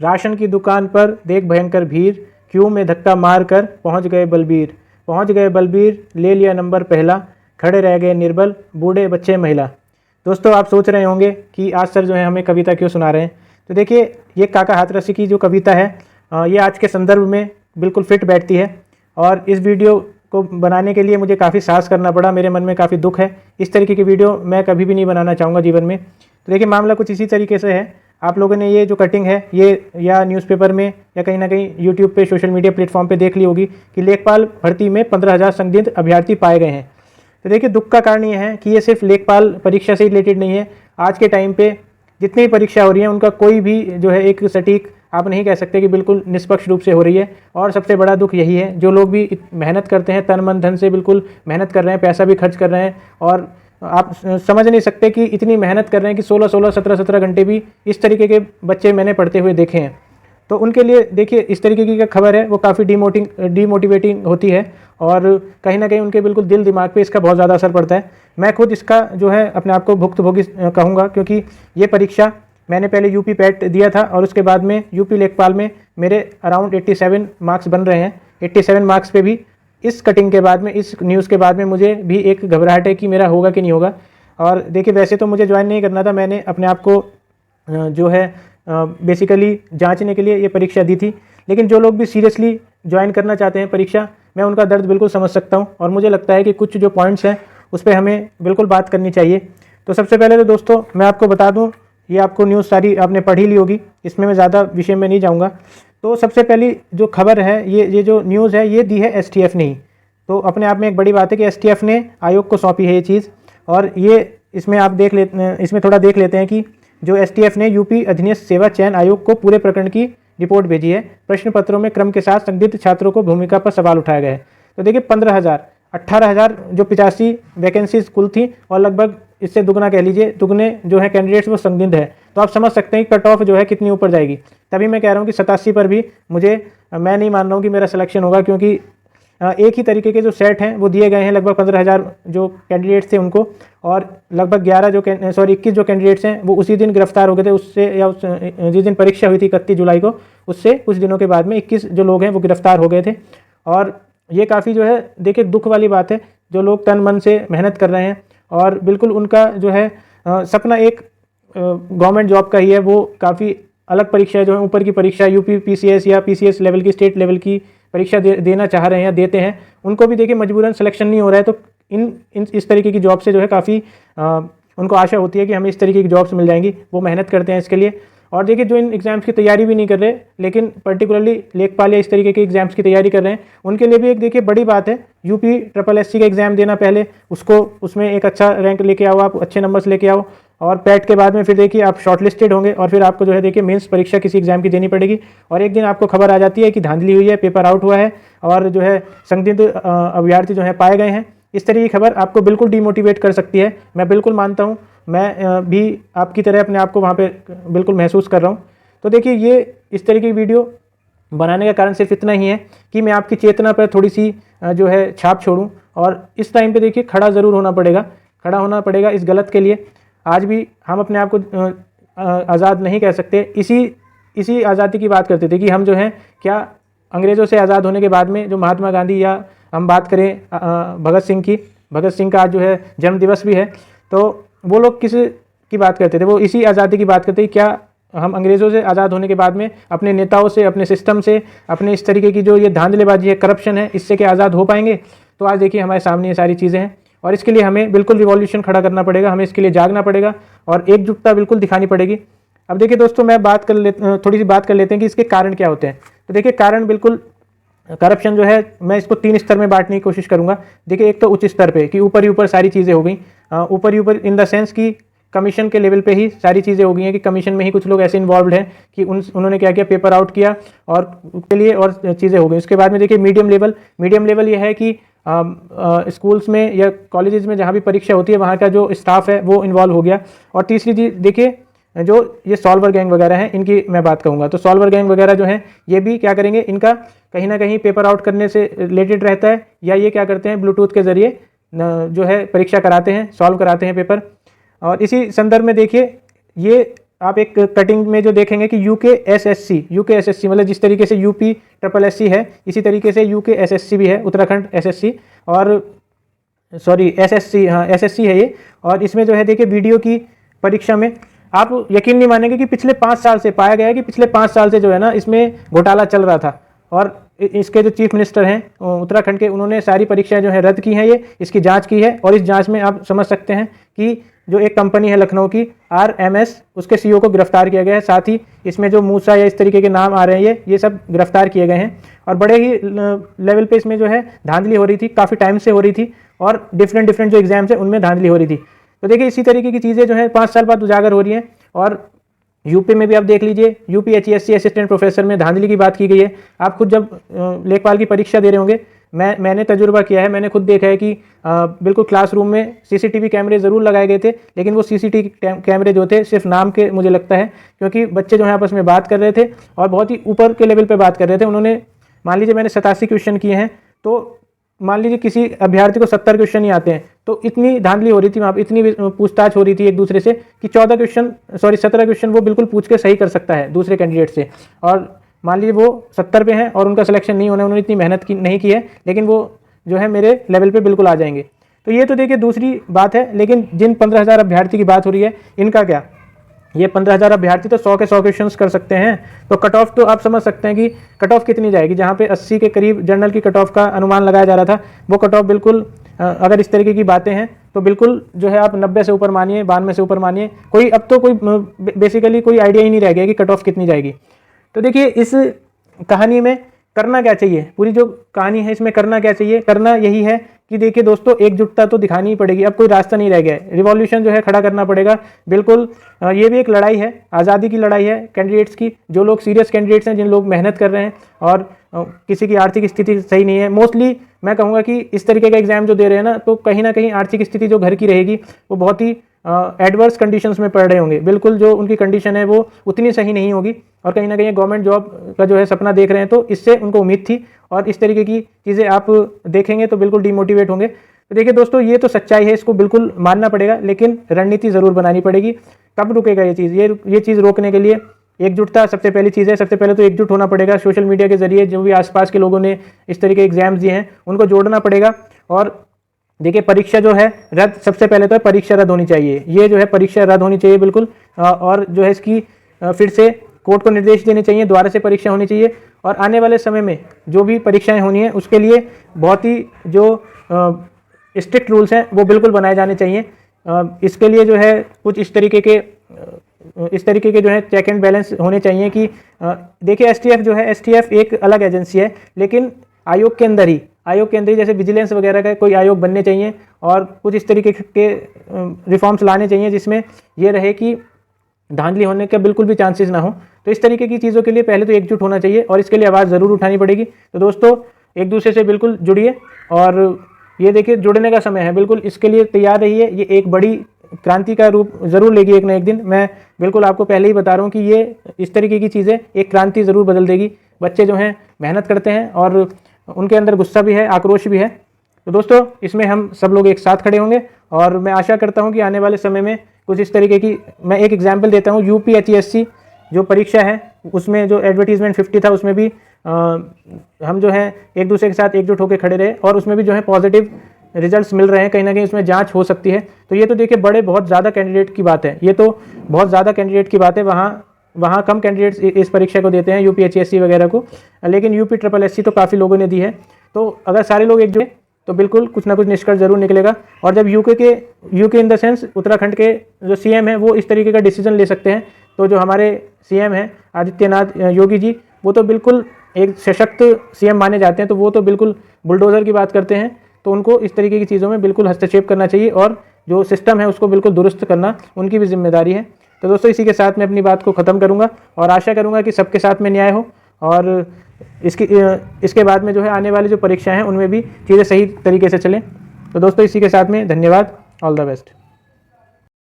Ration की दुकान पर देख भयंकर भीड़, क्यू में धक्का मार कर पहुँच गए बलबीर, ले लिया नंबर पहला, खड़े रह गए निर्बल, बूढ़े बच्चे महिला। दोस्तों आप सोच रहे होंगे कि आज सर जो है हमें कविता क्यों सुना रहे हैं। तो देखिए ये काका हाथरसी की जो कविता है ये आज के संदर्भ में बिल्कुल फिट बैठती है और इस वीडियो को बनाने के लिए मुझे काफ़ी साहस करना पड़ा। मेरे मन में काफ़ी दुख है। इस तरीके की वीडियो मैं कभी भी नहीं बनाना चाहूँगा जीवन में। तो देखिए मामला कुछ इसी तरीके से है। आप लोगों ने ये जो कटिंग है ये या न्यूज़पेपर में या कहीं ना कहीं यूट्यूब पे सोशल मीडिया प्लेटफॉर्म पे देख ली होगी कि लेखपाल भर्ती में 15,000 संदिग्ध अभ्यर्थी पाए गए हैं। तो देखिए दुख का कारण ये है कि ये सिर्फ लेखपाल परीक्षा से रिलेटेड नहीं है। आज के टाइम पे जितनी भी परीक्षा हो रही है उनका कोई भी जो है एक सटीक आप नहीं कह सकते कि बिल्कुल निष्पक्ष रूप से हो रही है। और सबसे बड़ा दुख यही है जो लोग भी मेहनत करते हैं, तन मन धन से बिल्कुल मेहनत कर रहे हैं, पैसा भी खर्च कर रहे हैं और आप समझ नहीं सकते कि इतनी मेहनत कर रहे हैं कि 16-16, 17-17 घंटे भी इस तरीके के बच्चे मैंने पढ़ते हुए देखे हैं। तो उनके लिए देखिए इस तरीके की खबर है वो काफ़ी डीमोटिवेटिंग होती है और कहीं ना कहीं उनके बिल्कुल दिल दिमाग पे इसका बहुत ज़्यादा असर पड़ता है। मैं खुद इसका जो है अपने आप को भुक्तभोगी कहूँगा क्योंकि ये परीक्षा मैंने पहले यूपी पैट दिया था और उसके बाद में यूपी लेखपाल में मेरे अराउंड 87 मार्क्स बन रहे हैं। 87 मार्क्स पे भी इस कटिंग के बाद में, इस न्यूज़ के बाद में मुझे भी एक घबराहट है कि मेरा होगा कि नहीं होगा। और देखिए वैसे तो मुझे ज्वाइन नहीं करना था, मैंने अपने आप को जो है बेसिकली जांचने के लिए ये परीक्षा दी थी। लेकिन जो लोग भी सीरियसली ज्वाइन करना चाहते हैं परीक्षा, मैं उनका दर्द बिल्कुल समझ सकता हूँ और मुझे लगता है कि कुछ जो पॉइंट्स हैं उस पर हमें बिल्कुल बात करनी चाहिए। तो सबसे पहले तो दोस्तों मैं आपको बता दूँ, ये आपको न्यूज़ सारी आपने पढ़ी ली होगी, इसमें मैं ज़्यादा विषय में नहीं जाऊँगा। तो सबसे पहली जो खबर है ये जो न्यूज़ है ये दी है एसटीएफ ने ही। तो अपने आप में एक बड़ी बात है कि एसटीएफ ने आयोग को सौंपी है ये चीज़। और ये इसमें आप इसमें थोड़ा देख लेते हैं कि जो एसटीएफ ने यूपी अधीनस्थ सेवा चयन आयोग को पूरे प्रकरण की रिपोर्ट भेजी है। प्रश्न पत्रों में क्रम के साथ संदिग्ध छात्रों को भूमिका पर सवाल उठाया गया है। तो देखिए 15,000, 18,000 जो 85 वैकेंसीज कुल थी और लगभग इससे दुगना कह लीजिए, दुगने जो है कैंडिडेट्स वो संदिग्ध है। तो आप समझ सकते हैं कि कट ऑफ जो है कितनी ऊपर जाएगी। तभी मैं कह रहा हूँ कि 87 पर भी मैं नहीं मान रहा हूँ कि मेरा सिलेक्शन होगा, क्योंकि एक ही तरीके के जो सेट हैं वो दिए गए हैं लगभग 15,000 जो कैंडिडेट्स थे उनको, और लगभग 21 जो कैंडिडेट्स हैं वो उसी दिन गिरफ्तार हो गए थे उससे, या जिस दिन परीक्षा हुई थी 31 जुलाई को, उससे कुछ दिनों के बाद में 21 जो लोग हैं वो गिरफ्तार हो गए थे। और ये काफ़ी जो है देखिए दुख वाली बात है। जो लोग तन मन से मेहनत कर रहे हैं और बिल्कुल उनका जो है सपना एक गवर्नमेंट जॉब का ही है, वो काफ़ी अलग परीक्षा जो है ऊपर की परीक्षा यूपी पीसीएस या पीसीएस लेवल की, स्टेट लेवल की परीक्षा देना चाह रहे हैं या देते हैं, उनको भी देखिए मजबूरन सिलेक्शन नहीं हो रहा है। तो इस तरीके की जॉब से जो है काफ़ी उनको आशा होती है कि हमें इस तरीके की जॉब्स मिल जाएंगी, वो मेहनत करते हैं इसके लिए। और देखिए जो इन एग्जाम्स की तैयारी भी नहीं कर रहे लेकिन पर्टिकुलरली लेखपाल या इस तरीके के एग्जाम्स की तैयारी कर रहे हैं, उनके लिए भी एक देखिए बड़ी बात है। यूपी SSC का एग्ज़ाम देना, पहले उसमें एक अच्छा रैंक लेके आओ, आप अच्छे नंबर्स लेके आओ, और पैट के बाद में फिर देखिए आप शॉर्टलिस्टेड होंगे और फिर आपको जो है देखिए मेंस परीक्षा किसी एग्जाम की देनी पड़ेगी। और एक दिन आपको खबर आ जाती है कि धांधली हुई है, पेपर आउट हुआ है और जो है संदिग्ध अभ्यर्थी जो है पाए गए हैं। इस तरह की खबर आपको बिल्कुल डिमोटिवेट कर सकती है। मैं बिल्कुल मानता हूँ, मैं भी आपकी तरह अपने आप को वहाँ पे बिल्कुल महसूस कर रहा हूँ। तो देखिए ये इस तरह की वीडियो बनाने का कारण सिर्फ इतना ही है कि मैं आपकी चेतना पर थोड़ी सी जो है छाप छोड़ूं। और इस टाइम पे देखिए खड़ा ज़रूर होना पड़ेगा इस गलत के लिए। आज भी हम अपने आप को आज़ाद नहीं कह सकते। इसी आज़ादी की बात करते थे कि हम जो हैं क्या अंग्रेज़ों से आज़ाद होने के बाद में जो महात्मा गांधी, या हम बात करें भगत सिंह का आज जो है जन्म दिवस भी है, तो वो लोग किस की बात करते थे, वो इसी आज़ादी की बात करते हैं। क्या हम अंग्रेज़ों से आज़ाद होने के बाद में अपने नेताओं से, अपने सिस्टम से, अपने इस तरीके की जो ये धांधलेबाजी है, करप्शन है, इससे क्या आज़ाद हो पाएंगे? तो आज देखिए हमारे सामने ये सारी चीज़ें हैं और इसके लिए हमें बिल्कुल रिवॉल्यूशन खड़ा करना पड़ेगा, हमें इसके लिए जागना पड़ेगा और एकजुटता बिल्कुल दिखानी पड़ेगी। अब देखिए दोस्तों मैं थोड़ी सी बात कर लेते हैं कि इसके कारण क्या होते हैं। तो देखिए कारण बिल्कुल करप्शन जो है, मैं इसको 3 स्तर में बांटने की कोशिश करूंगा। देखिए एक तो उच्च स्तर पे कि ऊपर ही ऊपर सारी चीज़ें हो गई, ऊपर ही ऊपर इन द सेंस कि कमीशन के लेवल पे ही सारी चीज़ें हो गई हैं कि कमीशन में ही कुछ लोग ऐसे इन्वॉल्व हैं कि उन्होंने क्या किया, पेपर आउट किया और के लिए और चीज़ें हो गई। उसके बाद में देखिए मीडियम लेवल ये है कि स्कूल्स में या कॉलेजेस में जहाँ भी परीक्षा होती है वहाँ का जो स्टाफ है वो इन्वॉल्व हो गया। और तीसरी चीज़ देखिए जो ये सॉल्वर गैंग वगैरह हैं इनकी मैं बात कहूँगा, तो सॉल्वर गैंग वगैरह जो हैं ये भी क्या करेंगे, इनका कहीं ना कहीं पेपर आउट करने से रिलेटेड रहता है, या ये क्या करते हैं ब्लूटूथ के ज़रिए जो है परीक्षा कराते हैं, सॉल्व कराते हैं पेपर। और इसी संदर्भ में देखिए ये आप एक कटिंग में जो देखेंगे कि यूके एसएससी मतलब जिस तरीके से यूपी ट्रिपल एससी है, इसी तरीके से यूके एसएससी भी है, उत्तराखंड एसएससी और सॉरी एसएससी, हाँ एसएससी है ये। और इसमें जो है देखिए वीडियो की परीक्षा में आप यकीन नहीं मानेंगे कि पिछले 5 साल से पाया गया है कि पिछले 5 साल से जो है ना इसमें घोटाला चल रहा था। और इसके जो चीफ मिनिस्टर हैं उत्तराखंड के, उन्होंने सारी परीक्षाएं जो है रद्द की हैं, ये इसकी जांच की है। और इस जांच में आप समझ सकते हैं कि जो एक कंपनी है लखनऊ की RMS, उसके CEO को गिरफ्तार किया गया है। साथ ही इसमें जो मूसा या इस तरीके के नाम आ रहे हैं ये सब गिरफ्तार किए गए हैं। और बड़े ही लेवल पे इसमें जो है धांधली हो रही थी, काफ़ी टाइम से हो रही थी और डिफरेंट जो एग्जाम्स हैं उनमें धांधली हो रही थी। तो देखिए इसी तरीके की चीज़ें जो है 5 साल बाद उजागर हो रही हैं। और यूपी में भी आप देख लीजिए, यूपी HESC असिस्टेंट प्रोफेसर में धांधली की बात की गई है। आप खुद जब लेखपाल की परीक्षा दे रहे होंगे, मैंने तजुर्बा किया है, मैंने खुद देखा है कि बिल्कुल क्लासरूम में CCTV कैमरे ज़रूर लगाए गए थे, लेकिन वो CCTV कैमरे जो थे सिर्फ नाम के मुझे लगता है, क्योंकि बच्चे जो है आपस में बात कर रहे थे और बहुत ही ऊपर के लेवल पे बात कर रहे थे। उन्होंने मान लीजिए मैंने 87 क्वेश्चन किए हैं, तो मान लीजिए किसी अभ्यर्थी को 70 क्वेश्चन ही आते हैं, तो इतनी धांधली हो रही थी वहाँ पर, इतनी पूछताछ हो रही थी एक दूसरे से कि 17 क्वेश्चन वो बिल्कुल पूछ के सही कर सकता है दूसरे कैंडिडेट से। और मान लीजिए वो 70 पे हैं और उनका सिलेक्शन नहीं होना, उन्होंने इतनी मेहनत नहीं की है, लेकिन वो जो है मेरे लेवल पे बिल्कुल आ जाएंगे। तो ये तो देखिए दूसरी बात है। लेकिन जिन 15,000 अभ्यर्थी की बात हो रही है, इनका क्या? ये 15,000 अभ्यर्थी तो 100 के 100 क्वेश्चन कर सकते हैं। तो कट ऑफ तो आप समझ सकते हैं कि कट ऑफ कितनी जाएगी। जहाँ पे 80 के करीब जनरल की कट ऑफ का अनुमान लगाया जा रहा था, वो कट ऑफ बिल्कुल अगर इस तरीके की बातें हैं तो बिल्कुल जो है आप 90 से ऊपर मानिए, 92 से ऊपर मानिए। कोई अब तो कोई बेसिकली कोई आइडिया ही नहीं रह गया कि कट ऑफ कितनी जाएगी। तो देखिए इस कहानी में करना क्या चाहिए, पूरी जो कहानी है इसमें करना क्या चाहिए? करना यही है कि देखिए दोस्तों, एकजुटता तो दिखानी ही पड़ेगी। अब कोई रास्ता नहीं रह गया है, रिवॉल्यूशन जो है खड़ा करना पड़ेगा। बिल्कुल ये भी एक लड़ाई है, आज़ादी की लड़ाई है कैंडिडेट्स की। जो लोग सीरियस कैंडिडेट्स हैं, जिन लोग मेहनत कर रहे हैं और किसी की आर्थिक स्थिति सही नहीं है, मोस्टली मैं कहूँगा कि इस तरीके का एग्जाम जो दे रहे हैं ना, तो कहीं ना कहीं आर्थिक स्थिति जो घर की रहेगी वो बहुत ही एडवर्स कंडीशंस में पड़ रहे होंगे। बिल्कुल जो उनकी कंडीशन है वो उतनी सही नहीं होगी और कहीं ना कहीं गवर्नमेंट जॉब का जो है सपना देख रहे हैं, तो इससे उनको उम्मीद थी। और इस तरीके की चीज़ें आप देखेंगे तो बिल्कुल डिमोटिवेट होंगे। तो देखिए दोस्तों, ये तो सच्चाई है, इसको बिल्कुल मानना पड़ेगा, लेकिन रणनीति ज़रूर बनानी पड़ेगी। कब रुकेगा ये चीज़? ये चीज़ रोकने के लिए एकजुटता सबसे पहली चीज़ है। सबसे पहले तो एकजुट होना पड़ेगा। सोशल मीडिया के जरिए जो भी आसपास के लोगों ने इस तरीके के एग्जाम्स दिए हैं उनको जोड़ना पड़ेगा। और देखिए परीक्षा जो है रद्द, सबसे पहले तो परीक्षा रद्द होनी चाहिए। ये जो है परीक्षा रद्द होनी चाहिए बिल्कुल। और जो है इसकी फिर से कोर्ट को निर्देश देने चाहिए, दोबारा से परीक्षा होनी चाहिए। और आने वाले समय में जो भी परीक्षाएं होनी है उसके लिए बहुत ही जो स्ट्रिक्ट रूल्स हैं वो बिल्कुल बनाए जाने चाहिए। इसके लिए जो है कुछ इस तरीके के जो है चेक एंड बैलेंस होने चाहिए कि देखिए STF जो है, STF एक अलग एजेंसी है, लेकिन आयोग के अंदर ही जैसे विजिलेंस वगैरह का कोई आयोग बनने चाहिए और कुछ इस तरीके के रिफॉर्म्स लाने चाहिए जिसमें ये रहे कि धांधली होने का बिल्कुल भी चांसेस ना हो। तो इस तरीके की चीज़ों के लिए पहले तो एकजुट होना चाहिए और इसके लिए आवाज़ ज़रूर उठानी पड़ेगी। तो दोस्तों, एक दूसरे से बिल्कुल जुड़िए और ये देखिए जुड़ने का समय है, बिल्कुल इसके लिए तैयार रहिए। ये एक बड़ी क्रांति का रूप ज़रूर लेगी एक ना एक दिन। मैं बिल्कुल आपको पहले ही बता रहा हूँ कि ये इस तरीके की चीज़ें एक क्रांति ज़रूर बदल देगी। बच्चे जो हैं मेहनत करते हैं और उनके अंदर गुस्सा भी है, आक्रोश भी है। तो दोस्तों, इसमें हम सब लोग एक साथ खड़े होंगे और मैं आशा करता हूं कि आने वाले समय में कुछ इस तरीके की, मैं एक एग्जांपल देता हूं, यूपी HESC जो परीक्षा है उसमें जो एडवर्टीजमेंट 50 था उसमें भी हम जो है एक दूसरे के साथ एकजुट होकर खड़े रहे और उसमें भी जो है पॉजिटिव रिजल्ट्स मिल रहे हैं। कहीं ना कहीं उसमें जांच हो सकती है। तो ये तो देखिए बहुत ज़्यादा कैंडिडेट की बात है, ये तो बहुत ज़्यादा कैंडिडेट की बात है। वहाँ कम कैंडिडेट्स इस परीक्षा को देते हैं, यूपी HESC वगैरह को, लेकिन यूपी SSSC तो काफ़ी लोगों ने दी है। तो अगर सारे लोग एकजुट तो बिल्कुल कुछ ना कुछ निष्कर्ष जरूर निकलेगा। और जब UK in the sense Uttarakhand के जो CM हैं वो इस तरीके का डिसीजन ले सकते हैं, तो जो हमारे CM हैं आदित्यनाथ योगी जी, वो तो बिल्कुल एक सशक्त CM माने जाते हैं। तो वो तो बिल्कुल बुलडोज़र की बात करते हैं। तो उनको इस तरीके की चीज़ों में बिल्कुल हस्तक्षेप करना चाहिए और जो सिस्टम है उसको बिल्कुल दुरुस्त करना उनकी भी जिम्मेदारी है। तो दोस्तों, इसी के साथ मैं अपनी बात को ख़त्म करूंगा और आशा करूंगा कि सबके साथ में न्याय हो और इसके बाद में जो है आने वाली जो परीक्षाएं हैं उनमें भी चीज़ें सही तरीके से चलें। तो दोस्तों, इसी के साथ में धन्यवाद, ऑल द बेस्ट।